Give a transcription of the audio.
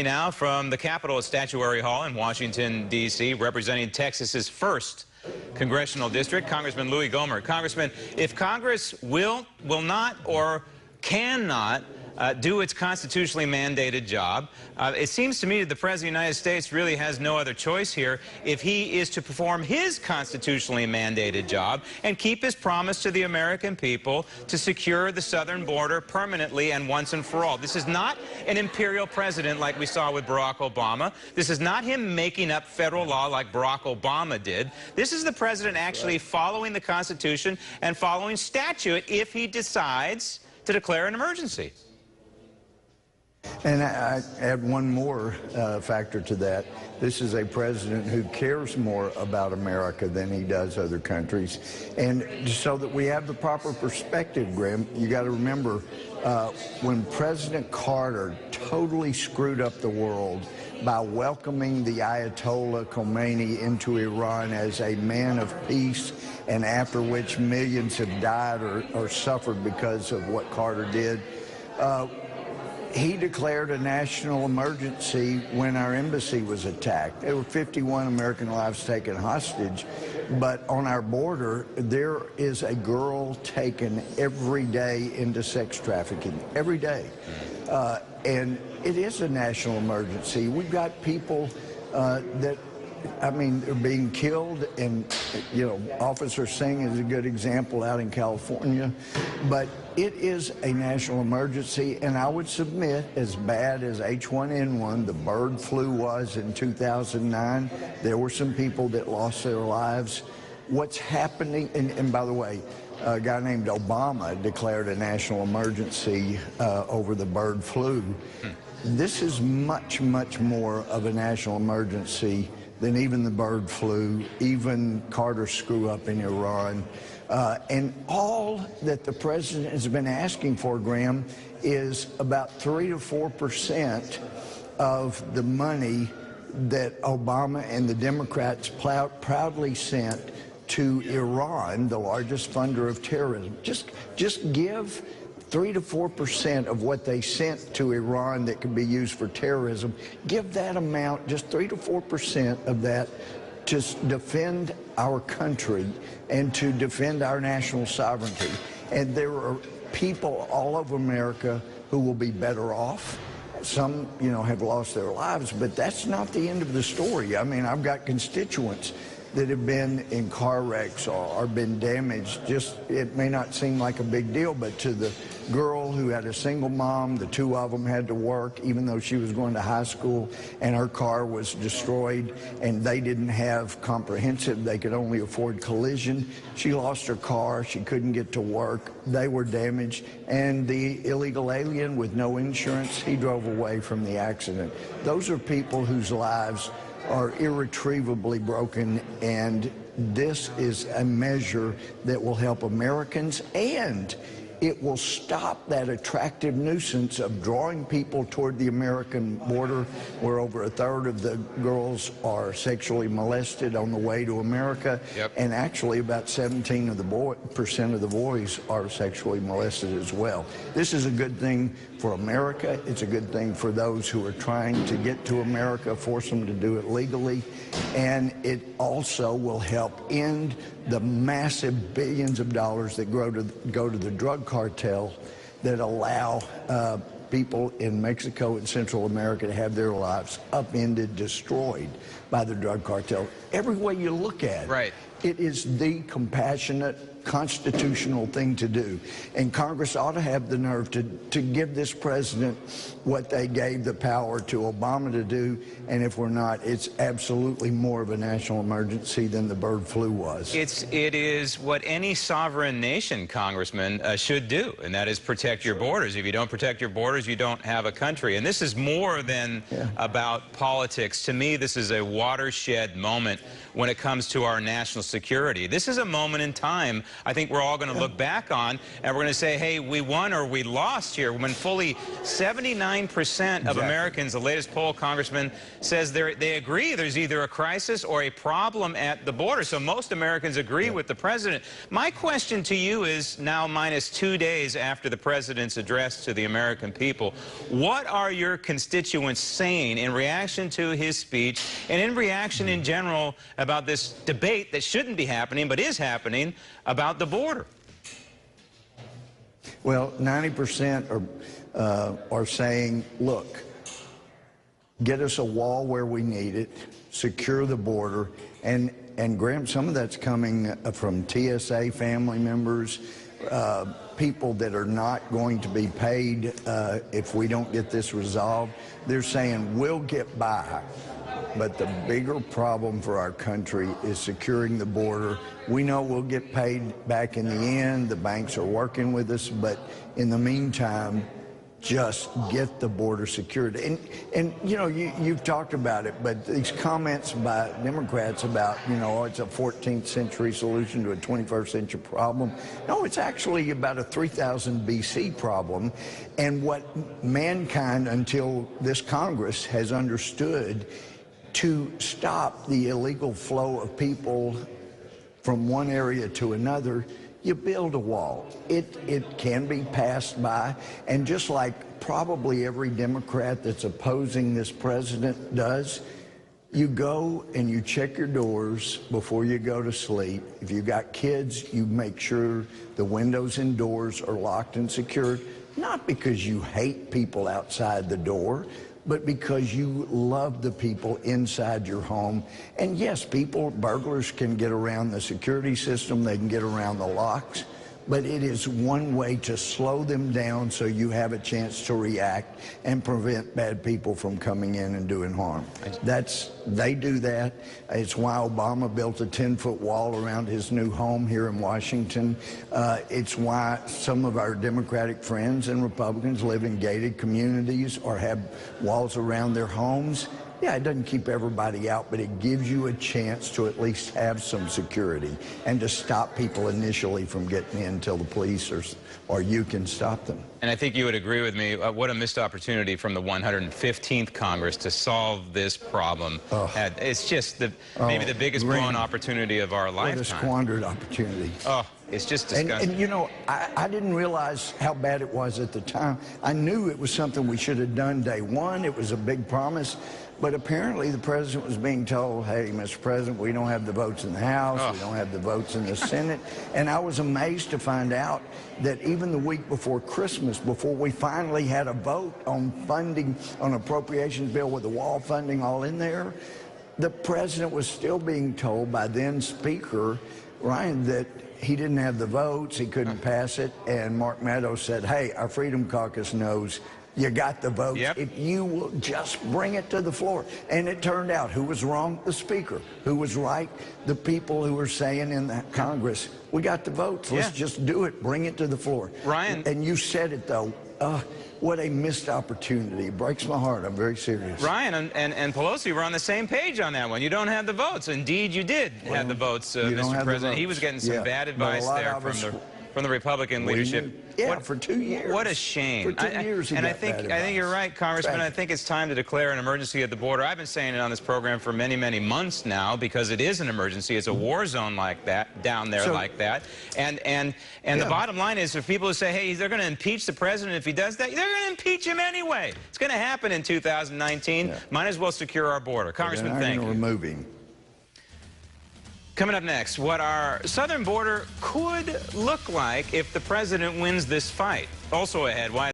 Now from the Capitol Statuary Hall in Washington, D.C., representing Texas's 1st congressional district, Congressman Louie Gohmert. Congressman, if Congress will not or cannot do its constitutionally mandated job, it seems to me that the President of the United States really has no other choice here if he is to perform his constitutionally mandated job and keep his promise to the American people to secure the southern border permanently and once and for all. This is not an imperial president like we saw with Barack Obama. This is not him making up federal law like Barack Obama did. This is the president actually following the Constitution and following statute if he decides to declare an emergency. And I add one more factor to that. This is a president who cares more about America than he does other countries. And so that we have the proper perspective, Graham, you got to remember when President Carter totally screwed up the world by welcoming the Ayatollah Khomeini into Iran as a man of peace, and after which millions have died or suffered because of what Carter did, he declared a national emergency when our embassy was attacked. There were 51 American lives taken hostage, but on our border, there is a girl taken every day into sex trafficking, every day. And it is a national emergency. We've got people that, I mean, they're being killed, and, you know, Officer Singh is a good example out in California. But it is a national emergency, and I would submit, as bad as H1N1, the bird flu was in 2009, there were some people that lost their lives. What's happening, and by the way, a guy named Obama declared a national emergency over the bird flu. This is much, much more of a national emergency than even the bird flu, even Carter's screw-up in Iran. And all that the president has been asking for, Graham, is about 3 to 4% of the money that Obama and the Democrats proudly sent to Iran, the largest funder of terrorism. Just give 3 to 4% of what they sent to Iran that could be used for terrorism. Give that amount, just 3 to 4% of that, to defend our country and to defend our national sovereignty. And there are people all over America who will be better off. Some, you know, have lost their lives, but that's not the end of the story. I mean, I've got constituents that have been in car wrecks or been damaged. Just, it may not seem like a big deal, but to the girl who had a single mom, the two of them had to work even though she was going to high school, and her car was destroyed, and they didn't have comprehensive, they could only afford collision. She lost her car, she couldn't get to work, they were damaged, and the illegal alien with no insurance, he drove away from the accident. Those are people whose lives are irretrievably broken, and this is a measure that will help Americans, and it will stop that attractive nuisance of drawing people toward the American border, where over 1/3 of the girls are sexually molested on the way to America. Yep. And actually about 17% of the boys are sexually molested as well. This is a good thing for America. It's a good thing for those who are trying to get to America, force them to do it legally. And it also will help end the massive billions of dollars that go to the drug cartel that allow people in Mexico and Central America to have their lives upended, destroyed by the drug cartel. Every way you look at it, right, it is the compassionate, constitutional thing to do. And Congress ought to have the nerve to give this president what they gave the power to Obama to do. And if we're not, it's absolutely more of a national emergency than the bird flu was. It is what any sovereign nation, Congressman, should do, and that is protect your borders. If you don't protect your borders, you don't have a country. And this is more than about politics. To me, this is a watershed moment when it comes to our national security. This is a moment in time I think we're all going to look back on, and we're going to say, hey, we won or we lost here, when fully 79% of Americans, the latest poll, Congressman, says they agree there's either a crisis or a problem at the border. So most Americans agree with the president. My question to you is, now minus 2 days after the president's address to the American people, what are your constituents saying in reaction to his speech and in reaction in general about this debate that shouldn't be happening but is happening about the border? Well, 90% are saying, look, get us a wall where we need it, secure the border, and Graham, some of that's coming from TSA family members, people that are not going to be paid if we don't get this resolved. They're saying we'll get by, but the bigger problem for our country is securing the border. We know we'll get paid back in the end. The banks are working with us, but in the meantime, just get the border secured. And you know, you've talked about it, but these comments by Democrats about, you know, oh, it's a 14th century solution to a 21st century problem. No, it's actually about a 3000 BC problem. And what mankind, until this Congress, has understood to stop the illegal flow of people from one area to another, you build a wall. It can be passed by, and just like probably every Democrat that's opposing this president does, you go and you check your doors before you go to sleep. If you got kids, you make sure the windows and doors are locked and secured, not because you hate people outside the door, but because you love the people inside your home. And yes, burglars can get around the security system, they can get around the locks, but it is one way to slow them down so you have a chance to react and prevent bad people from coming in and doing harm. They do that. It's why Obama built a 10-foot wall around his new home here in Washington. It's why some of our Democratic friends and Republicans live in gated communities or have walls around their homes. Yeah, it doesn't keep everybody out, but it gives you a chance to at least have some security and to stop people initially from getting in until the police or you can stop them. And I think you would agree with me, what a missed opportunity from the 115th Congress to solve this problem. It's just maybe the biggest blown opportunity of our lifetime. What a squandered opportunity. Oh, it's just disgusting. And you know, I didn't realize how bad it was at the time. I knew it was something we should have done day one. It was a big promise. But apparently the president was being told, hey, Mr. President, we don't have the votes in the House, we don't have the votes in the Senate. And I was amazed to find out that even the week before Christmas, before we finally had a vote on funding, on appropriations bill with the wall funding all in there, the president was still being told by then Speaker Ryan that he didn't have the votes, he couldn't pass it, and Mark Meadows said, hey, our Freedom Caucus knows you got the votes if you will just bring it to the floor. And it turned out, who was wrong? The Speaker. Who was right? The people who were saying in the Congress, we got the votes, let's just do it, bring it to the floor. Ryan. And you said it, though. What a missed opportunity. It breaks my heart. I'm very serious. Ryan and Pelosi were on the same page on that one. You don't have the votes. Indeed, you did have the votes, Mr. President. He was getting some bad advice there from the Republican leadership. Yeah, for 2 years. What a shame. For 2 years he and got bad advice. I think you're right, Congressman. I think it's time to declare an emergency at the border. I've been saying it on this program for many, many months now, because it is an emergency. It's a war zone like that, down there like that. And the bottom line is, for people who say, hey, they're going to impeach the president if he does that, they're going to impeach him anyway. It's going to happen in 2019. Might as well secure our border. Congressman, thank you. Remove him. Coming up next, what our southern border could look like if the president wins this fight. Also ahead, why